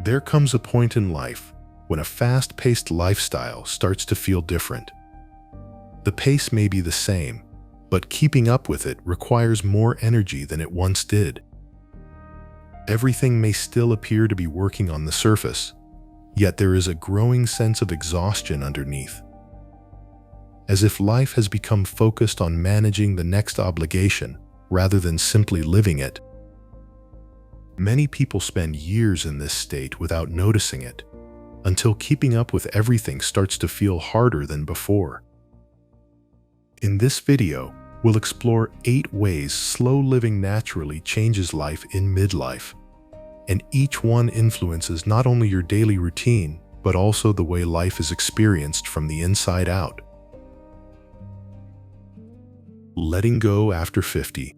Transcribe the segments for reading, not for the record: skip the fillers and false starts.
There comes a point in life when a fast-paced lifestyle starts to feel different. The pace may be the same, but keeping up with it requires more energy than it once did. Everything may still appear to be working on the surface, yet there is a growing sense of exhaustion underneath. As if life has become focused on managing the next obligation rather than simply living it. Many people spend years in this state without noticing it, until keeping up with everything starts to feel harder than before. In this video, we'll explore 8 ways slow living naturally changes life in midlife, and each one influences not only your daily routine, but also the way life is experienced from the inside out. Letting go after 50.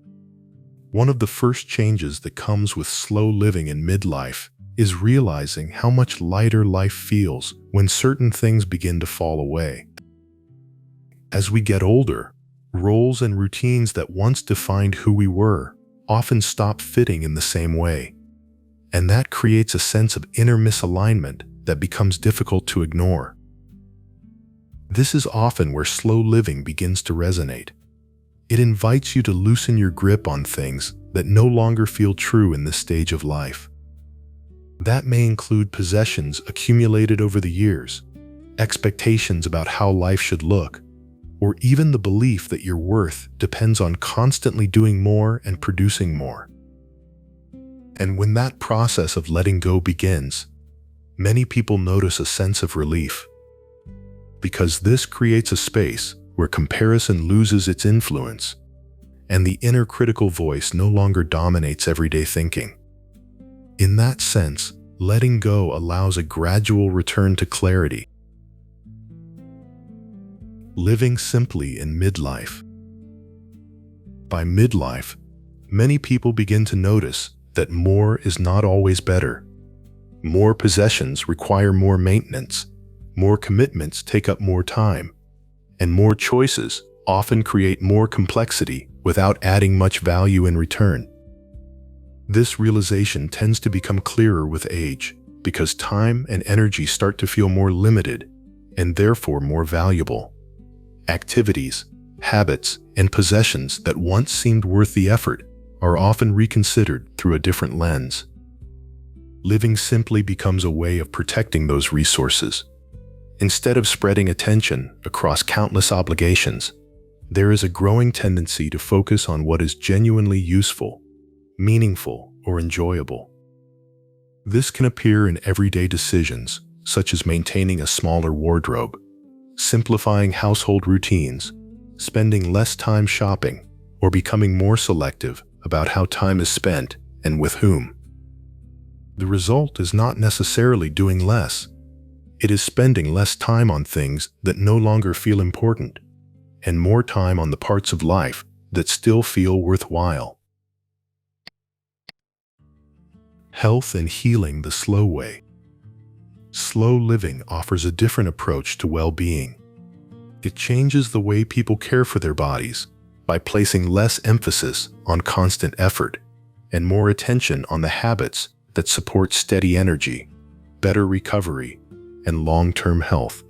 One of the first changes that comes with slow living in midlife is realizing how much lighter life feels when certain things begin to fall away. As we get older, roles and routines that once defined who we were often stop fitting in the same way, and that creates a sense of inner misalignment that becomes difficult to ignore. This is often where slow living begins to resonate. It invites you to loosen your grip on things that no longer feel true in this stage of life. That may include possessions accumulated over the years, expectations about how life should look, or even the belief that your worth depends on constantly doing more and producing more. And when that process of letting go begins, many people notice a sense of relief, because this creates a space where comparison loses its influence, and the inner critical voice no longer dominates everyday thinking. In that sense, letting go allows a gradual return to clarity. Living simply in midlife. By midlife, many people begin to notice that more is not always better. More possessions require more maintenance, more commitments take up more time, and more choices often create more complexity without adding much value in return. This realization tends to become clearer with age because time and energy start to feel more limited and therefore more valuable. Activities, habits, and possessions that once seemed worth the effort are often reconsidered through a different lens. Living simply becomes a way of protecting those resources. Instead of spreading attention across countless obligations, there is a growing tendency to focus on what is genuinely useful, meaningful, or enjoyable. This can appear in everyday decisions, such as maintaining a smaller wardrobe, simplifying household routines, spending less time shopping, or becoming more selective about how time is spent and with whom. The result is not necessarily doing less. It is spending less time on things that no longer feel important, and more time on the parts of life that still feel worthwhile. Health and healing the slow way. Slow living offers a different approach to well-being. It changes the way people care for their bodies by placing less emphasis on constant effort and more attention on the habits that support steady energy, better recovery, and long-term health.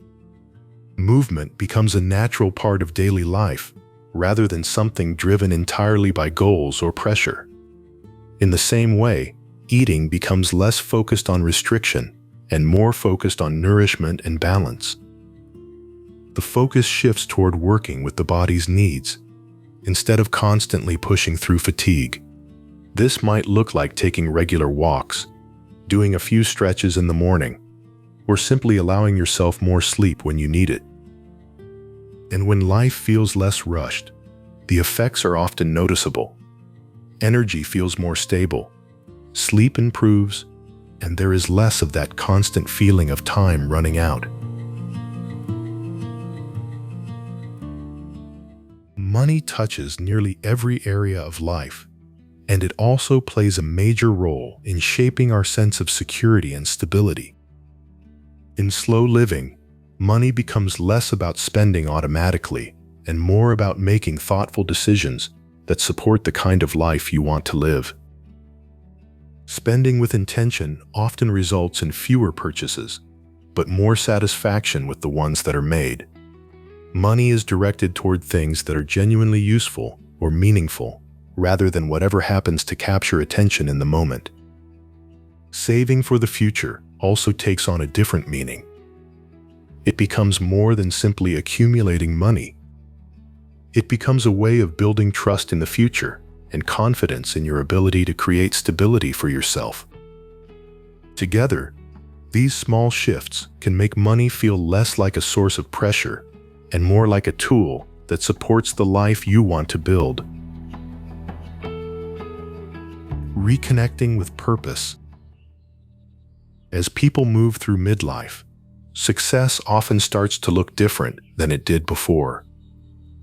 Movement becomes a natural part of daily life rather than something driven entirely by goals or pressure. In the same way, eating becomes less focused on restriction and more focused on nourishment and balance. The focus shifts toward working with the body's needs, instead of constantly pushing through fatigue. This might look like taking regular walks, doing a few stretches in the morning, or simply allowing yourself more sleep when you need it. And when life feels less rushed, the effects are often noticeable. Energy feels more stable, sleep improves, and there is less of that constant feeling of time running out. Money touches nearly every area of life, and it also plays a major role in shaping our sense of security and stability. In slow living, money becomes less about spending automatically and more about making thoughtful decisions that support the kind of life you want to live. Spending with intention often results in fewer purchases, but more satisfaction with the ones that are made. Money is directed toward things that are genuinely useful or meaningful, rather than whatever happens to capture attention in the moment. Saving for the future also takes on a different meaning. It becomes more than simply accumulating money. It becomes a way of building trust in the future and confidence in your ability to create stability for yourself. Together, these small shifts can make money feel less like a source of pressure and more like a tool that supports the life you want to build. Reconnecting with purpose. As people move through midlife, success often starts to look different than it did before.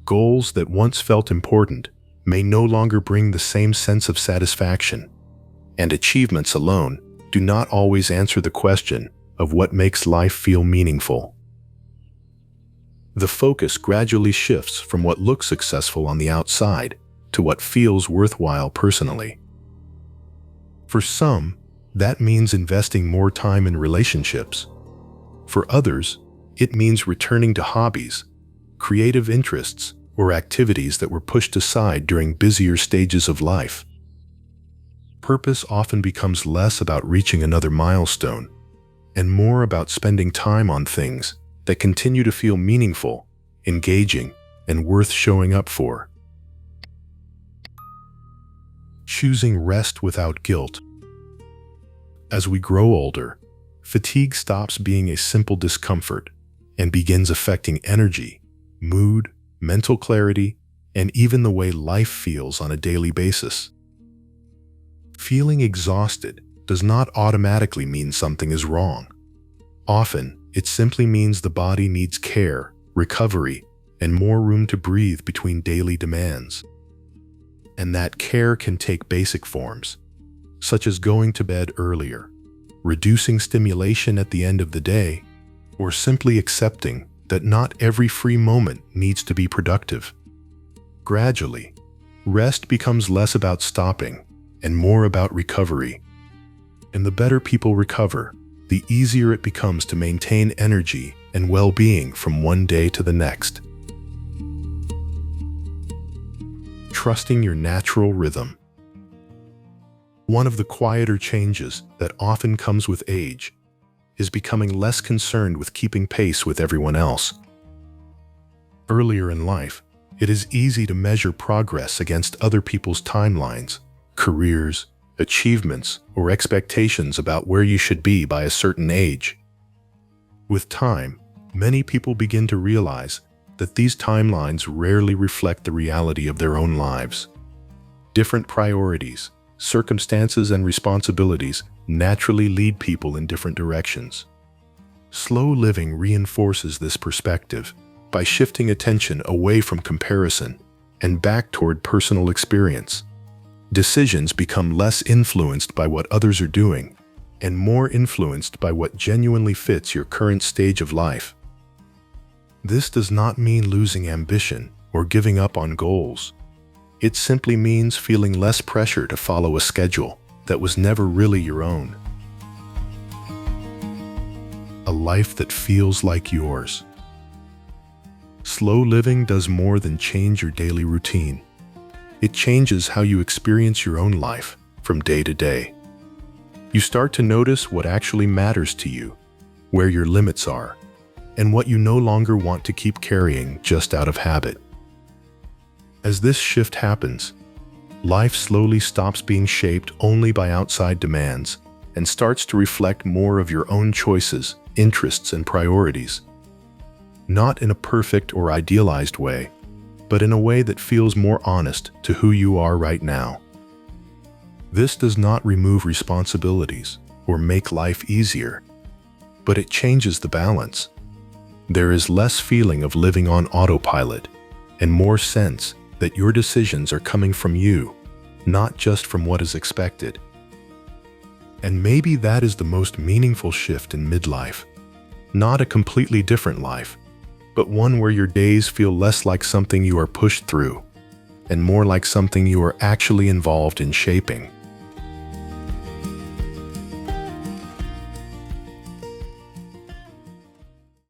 Goals that once felt important may no longer bring the same sense of satisfaction, and achievements alone do not always answer the question of what makes life feel meaningful. The focus gradually shifts from what looks successful on the outside to what feels worthwhile personally. For some, that means investing more time in relationships. For others, it means returning to hobbies, creative interests, or activities that were pushed aside during busier stages of life. Purpose often becomes less about reaching another milestone and more about spending time on things that continue to feel meaningful, engaging, and worth showing up for. Choosing rest without guilt. As we grow older, fatigue stops being a simple discomfort and begins affecting energy, mood, mental clarity, and even the way life feels on a daily basis. Feeling exhausted does not automatically mean something is wrong. Often, it simply means the body needs care, recovery, and more room to breathe between daily demands. And that care can take basic forms, such as going to bed earlier, reducing stimulation at the end of the day, or simply accepting that not every free moment needs to be productive. Gradually, rest becomes less about stopping and more about recovery. And the better people recover, the easier it becomes to maintain energy and well-being from one day to the next. Trusting your natural rhythm. One of the quieter changes that often comes with age is becoming less concerned with keeping pace with everyone else. Earlier in life, it is easy to measure progress against other people's timelines, careers, achievements, or expectations about where you should be by a certain age. With time, many people begin to realize that these timelines rarely reflect the reality of their own lives. Different priorities, circumstances, and responsibilities naturally lead people in different directions. Slow living reinforces this perspective by shifting attention away from comparison and back toward personal experience. Decisions become less influenced by what others are doing and more influenced by what genuinely fits your current stage of life. This does not mean losing ambition or giving up on goals. It simply means feeling less pressure to follow a schedule that was never really your own. A life that feels like yours. Slow living does more than change your daily routine. It changes how you experience your own life from day to day. You start to notice what actually matters to you, where your limits are, and what you no longer want to keep carrying just out of habit. As this shift happens, life slowly stops being shaped only by outside demands and starts to reflect more of your own choices, interests, and priorities. Not in a perfect or idealized way, but in a way that feels more honest to who you are right now. This does not remove responsibilities or make life easier, but it changes the balance. There is less feeling of living on autopilot and more sense that your decisions are coming from you, not just from what is expected. And maybe that is the most meaningful shift in midlife. Not a completely different life, but one where your days feel less like something you are pushed through and more like something you are actually involved in shaping.